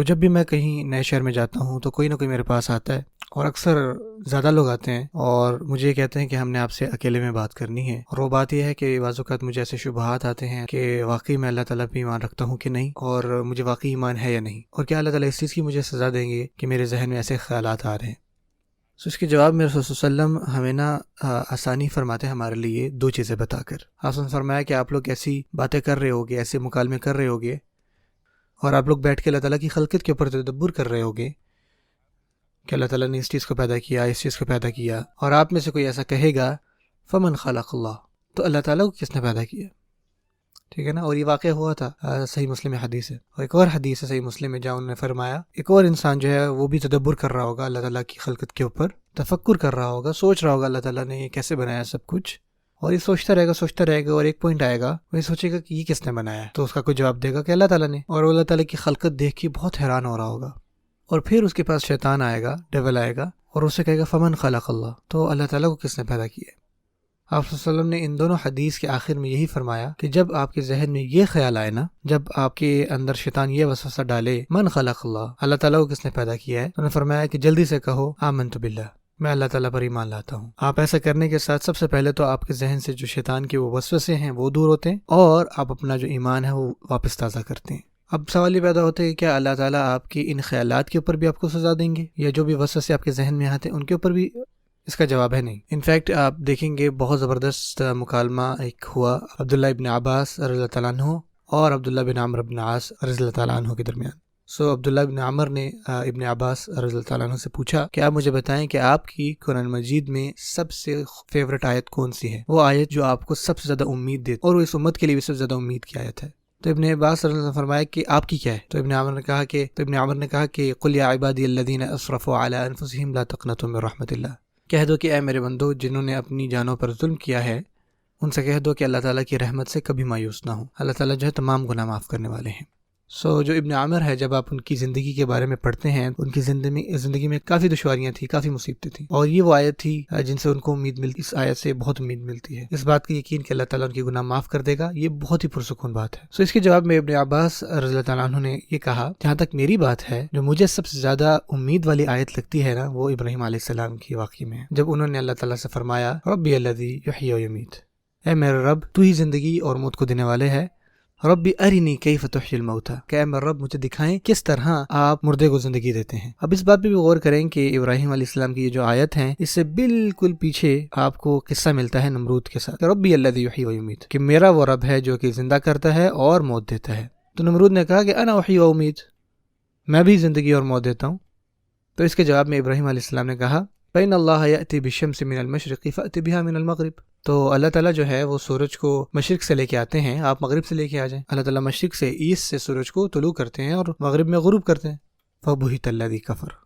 جب بھی میں کہیں نئے شہر میں جاتا ہوں تو کوئی نہ کوئی میرے پاس آتا ہے، اور اکثر زیادہ لوگ آتے ہیں اور مجھے یہ کہتے ہیں کہ ہم نے آپ سے اکیلے میں بات کرنی ہے۔ اور وہ بات یہ ہے کہ بعض اوقات مجھے ایسے شبہات آتے ہیں کہ واقعی میں اللہ تعالیٰ پہ ایمان رکھتا ہوں کہ نہیں، اور مجھے واقعی ایمان ہے یا نہیں، اور کیا اللہ تعالیٰ اس چیز کی مجھے سزا دیں گے کہ میرے ذہن میں ایسے خیالات آ رہے ہیں۔ اس کے جواب میں رسول صلی اللہ علیہ وسلم ہمیں آسانی فرماتے ہیں ہمارے لیے دو چیزیں بتا کر۔ آپ نے فرمایا کہ آپ لوگ ایسی باتیں کر رہے ہوگے، ایسے مکالمے کر رہے ہوگے، اور آپ لوگ بیٹھ کے اللہ تعالیٰ کی خلقت کے اوپر تدبر کر رہے ہوگے کہ اللہ تعالیٰ نے اس چیز کو پیدا کیا، اس چیز کو پیدا کیا، اور آپ میں سے کوئی ایسا کہے گا فمن خلق اللہ، تو اللہ تعالیٰ کو کس نے پیدا کیا؟ ٹھیک ہے نا؟ اور یہ واقعہ ہوا تھا، صحیح مسلم میں حدیث ہے، اور ایک اور حدیث ہے صحیح مسلم میں جہاں انہوں نے فرمایا ایک اور انسان جو ہے وہ بھی تدبر کر رہا ہوگا اللہ تعالیٰ کی خلقت کے اوپر، تفکر کر رہا ہوگا، سوچ رہا ہوگا اللہ تعالیٰ نے یہ کیسے بنایا سب کچھ، اور یہ سوچتا رہے گا اور ایک پوائنٹ آئے گا، وہ سوچے گا کہ یہ کس نے بنایا ہے، تو اس کا کوئی جواب دے گا کہ اللہ تعالیٰ نے، اور وہ اللہ تعالیٰ کی خلقت دیکھ کے بہت حیران ہو رہا ہوگا، اور پھر اس کے پاس شیطان آئے گا، ڈیول آئے گا، اور اسے کہے گا فمن خلق اللہ، تو اللہ تعالیٰ کو کس نے پیدا کیا ہے؟ آپ صلی اللہ علیہ وسلم نے ان دونوں حدیث کے آخر میں یہی فرمایا کہ جب آپ کے ذہن میں یہ خیال آئے نا، جب آپ کے اندر شیطان یہ وسوسہ ڈالے من خلق اللہ، اللہ تعالیٰ کو کس نے پیدا کیا ہے، تو انہوں نے فرمایا کہ جلدی سے کہو آمنت باللہ، میں اللہ تعالیٰ پر ایمان لاتا ہوں۔ آپ ایسا کرنے کے ساتھ سب سے پہلے تو آپ کے ذہن سے جو شیطان کے وہ وسوسے ہیں وہ دور ہوتے ہیں، اور آپ اپنا جو ایمان ہے وہ واپس تازہ کرتے ہیں۔ اب سوال یہ پیدا ہوتا ہے کہ کیا اللہ تعالیٰ آپ کے ان خیالات کے اوپر بھی آپ کو سزا دیں گے، یا جو بھی وسوسے آپ کے ذہن میں آتے ہیں ان کے اوپر بھی؟ اس کا جواب ہے نہیں۔ انفیکٹ آپ دیکھیں گے بہت زبردست مکالمہ ایک ہوا عبداللہ ابن عباس رضی اللہ تعالیٰ عنہ اور عبداللہ بن عمرو بن عاص رضی اللہ تعالیٰ عنہ کے درمیان۔ عبداللہ بن عمر نے ابن عباس رضی اللہ تعالیٰ عنہ سے پوچھا کہ آپ مجھے بتائیں کہ آپ کی قرآن مجید میں سب سے فیورٹ آیت کون سی ہے، وہ آیت جو آپ کو سب سے زیادہ امید دیتی اور وہ اس امت کے لیے بھی سب سے زیادہ امید کی آیت ہے؟ تو ابن عباس رضی اللہ عنہ نے فرمایا کہ آپ کی کیا ہے؟ تو ابن عمر نے کہا کہ قل یا عبادی الذین اسرفوا علی انفسہم لا تقنطوا من رحمت اللہ، کہہ دو کہ اے میرے بندو جنہوں نے اپنی جانوں پر ظلم کیا ہے ان سے کہہ دو کہ اللہ تعالیٰ کی رحمت سے کبھی مایوس نہ ہو، اللہ تعالیٰ جو ہے تمام گناہ معاف کرنے والے ہیں۔ جو ابن عامر ہے، جب آپ ان کی زندگی کے بارے میں پڑھتے ہیں، ان کی زندگی میں کافی دشواریاں تھیں، کافی مصیبتیں تھیں، اور یہ وہ آیت تھی جن سے ان کو امید ملتی، اس آیت سے بہت امید ملتی ہے، اس بات کا یقین کہ اللہ تعالیٰ ان کے گناہ معاف کر دے گا، یہ بہت ہی پرسکون بات ہے۔ اس کے جواب میں ابن عباس رضی اللہ تعالیٰ عنہ نے یہ کہا، جہاں تک میری بات ہے، جو مجھے سب سے زیادہ امید والی آیت لگتی ہے نا، وہ ابراہیم علیہ السلام کی واقعے میں ہے، جب انہوں نے اللہ تعالیٰ سے فرمایا ربی الذی یحیی و یمیت، اے میرے رب تو ہی زندگی اور موت کو دینے والے ہے، ربی ارنی کیف تحیی الموتى، کہ اے میرے رب مجھے دکھائیں کس طرح آپ مردے کو زندگی دیتے ہیں۔ اب اس بات پہ بھی غور کریں کہ ابراہیم علیہ السلام کی یہ جو آیت ہے، اس سے بالکل پیچھے آپ کو قصہ ملتا ہے نمرود کے ساتھ، ربی الذی یحیی و یمیت، کہ میرا وہ رب ہے جو کہ زندہ کرتا ہے اور موت دیتا ہے۔ تو نمرود نے کہا کہ انا احیی و امیت، میں بھی زندگی اور موت دیتا ہوں۔ تو اس کے جواب میں ابراہیم علیہ السلام نے کہا فإن اللہ یأتی بالشمس من المشرق فأت بها من المغرب، تو اللہ تعالیٰ جو ہے وہ سورج کو مشرق سے لے کے آتے ہیں، آپ مغرب سے لے کے آ جائیں۔ اللہ تعالیٰ مشرق سے، ایسٹ سے سورج کو طلوع کرتے ہیں اور مغرب میں غروب کرتے ہیں۔ فبہت الذی کفر،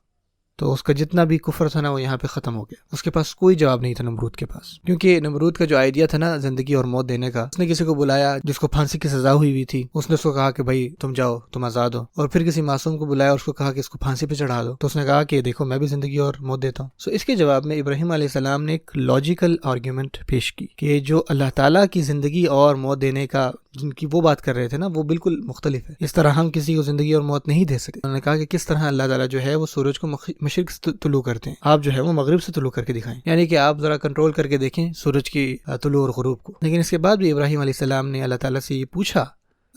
تو اس کا جتنا بھی کفر تھا نا وہ یہاں پہ ختم ہو گیا، اس کے پاس کوئی جواب نہیں تھا نمرود کے پاس، کیونکہ نمرود کا جو آئیڈیا تھا نا زندگی اور موت دینے کا، اس نے کسی کو بلایا جس کو پھانسی کی سزا ہوئی تھی، اس نے اس کو کہا کہ بھائی تم جاؤ، تم آزاد ہو، اور پھر کسی معصوم کو بلایا اور اس کو کہا کہ اس کو پھانسی پہ چڑھا دو، تو اس نے کہا کہ دیکھو میں بھی زندگی اور موت دیتا ہوں۔ اس کے جواب میں ابراہیم علیہ السلام نے ایک لاجیکل آرگیومنٹ پیش کی کہ جو اللہ تعالیٰ کی زندگی اور موت دینے کا جن کی وہ بات کر رہے تھے نا وہ بالکل مختلف ہے، اس طرح ہم کسی کو زندگی اور موت نہیں دے سکتے۔ انہوں نے کہا کہ کس طرح اللہ تعالیٰ جو ہے وہ سورج کو مشرق سے طلوع کرتے ہیں، آپ جو ہے وہ مغرب سے طلوع کر کے دکھائیں، یعنی کہ آپ ذرا کنٹرول کر کے دیکھیں سورج کی طلوع اور غروب کو۔ لیکن اس کے بعد بھی ابراہیم علیہ السلام نے اللہ تعالیٰ سے یہ پوچھا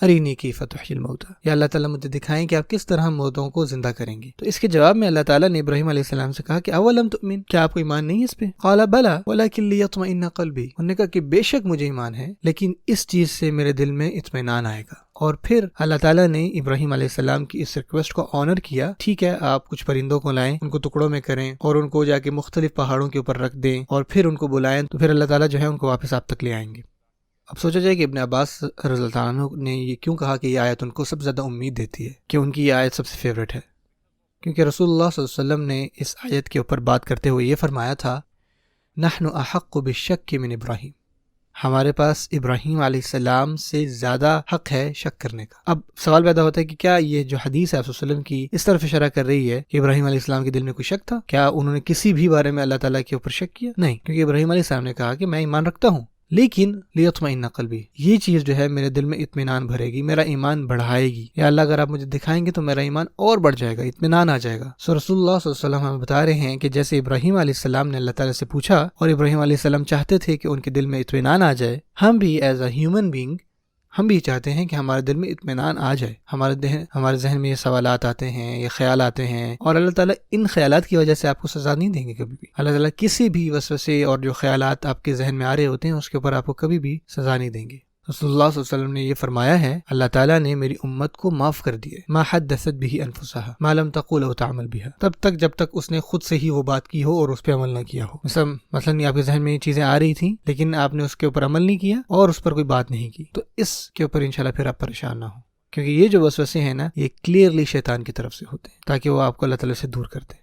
ارینی کیف تحیی الموتى، یا اللہ تعالیٰ مجھے دکھائیں کہ آپ کس طرح موتوں کو زندہ کریں گے۔ تو اس کے جواب میں اللہ تعالیٰ نے ابراہیم علیہ السلام سے کہا کہ اولم تؤمن، کیا آپ کو ایمان نہیں ہے اس پہ؟ قال بلی ولکن لیطمئن قلبی، انہوں نے کہا کہ بے شک مجھے ایمان ہے لیکن اس چیز سے میرے دل میں اطمینان آئے گا۔ اور پھر اللہ تعالیٰ نے ابراہیم علیہ السلام کی اس ریکویسٹ کو آنر کیا، ٹھیک ہے آپ کچھ پرندوں کو لائیں، ان کو ٹکڑوں میں کریں اور ان کو جا کے مختلف پہاڑوں کے اوپر رکھ دیں اور پھر ان کو بلائیں، تو پھر اللہ تعالیٰ جو ہے ان کو واپس آپ تک لے آئیں گے۔ اب سوچا جائے کہ ابن عباس رضی اللہ عنہ نے یہ کیوں کہا کہ یہ آیت ان کو سب سے زیادہ امید دیتی ہے، کہ ان کی یہ آیت سب سے فیوریٹ ہے، کیونکہ رسول اللہ صلی اللہ علیہ وسلم نے اس آیت کے اوپر بات کرتے ہوئے یہ فرمایا تھا نحن احق بالشک من ابراہیم، ہمارے پاس ابراہیم علیہ السلام سے زیادہ حق ہے شک کرنے کا۔ اب سوال پیدا ہوتا ہے کہ کیا یہ جو حدیث ہے آپ صلی اللہ علیہ وسلم کی اس طرف اشارہ کر رہی ہے کہ ابراہیم علیہ السلام کے دل میں کوئی شک تھا؟ کیا انہوں نے کسی بھی بارے میں اللہ تعالیٰ کے اوپر شک کیا؟ نہیں، کیونکہ ابراہیم علیہ السلام نے کہا کہ میں ایمان رکھتا ہوں لیکن لیطمئن قلبی، یہ چیز جو ہے میرے دل میں اطمینان بھرے گی، میرا ایمان بڑھائے گی. یا اللہ اگر آپ مجھے دکھائیں گے تو میرا ایمان اور بڑھ جائے گا، اطمینان آ جائے گا. سو رسول اللہ صلی اللہ علیہ وسلم ہمیں بتا رہے ہیں کہ جیسے ابراہیم علیہ السلام نے اللہ تعالیٰ سے پوچھا اور ابراہیم علیہ السلام چاہتے تھے کہ ان کے دل میں اطمینان آ جائے، ہم بھی ایز اے ہیومن بینگ ہم بھی چاہتے ہیں کہ ہمارے دل میں اطمینان آ جائے. ہمارے ذہن میں یہ سوالات آتے ہیں، یہ خیال آتے ہیں، اور اللہ تعالیٰ ان خیالات کی وجہ سے آپ کو سزا نہیں دیں گے کبھی بھی. اللہ تعالیٰ کسی بھی وسوسے اور جو خیالات آپ کے ذہن میں آ رہے ہوتے ہیں اس کے اوپر آپ کو کبھی بھی سزا نہیں دیں گے. رسول اللہ صلی اللہ علیہ وسلم نے یہ فرمایا ہے، اللہ تعالیٰ نے میری امت کو معاف کر دیے ما حدثت به انفسها ما لم تقل او تعمل بها، تب تک جب تک اس نے خود سے ہی وہ بات کی ہو اور اس پہ عمل نہ کیا ہو. مثلا آپ کے ذہن میں یہ چیزیں آ رہی تھیں لیکن آپ نے اس کے اوپر عمل نہیں کیا اور اس پر کوئی بات نہیں کی، تو اس کے اوپر انشاءاللہ پھر آپ پریشان نہ ہوں، کیونکہ یہ جو وسوسے ہیں نا، یہ کلیئرلی شیطان کی طرف سے ہوتے ہیں تاکہ وہ آپ کو اللہ تعالیٰ سے دور کرتے ہیں.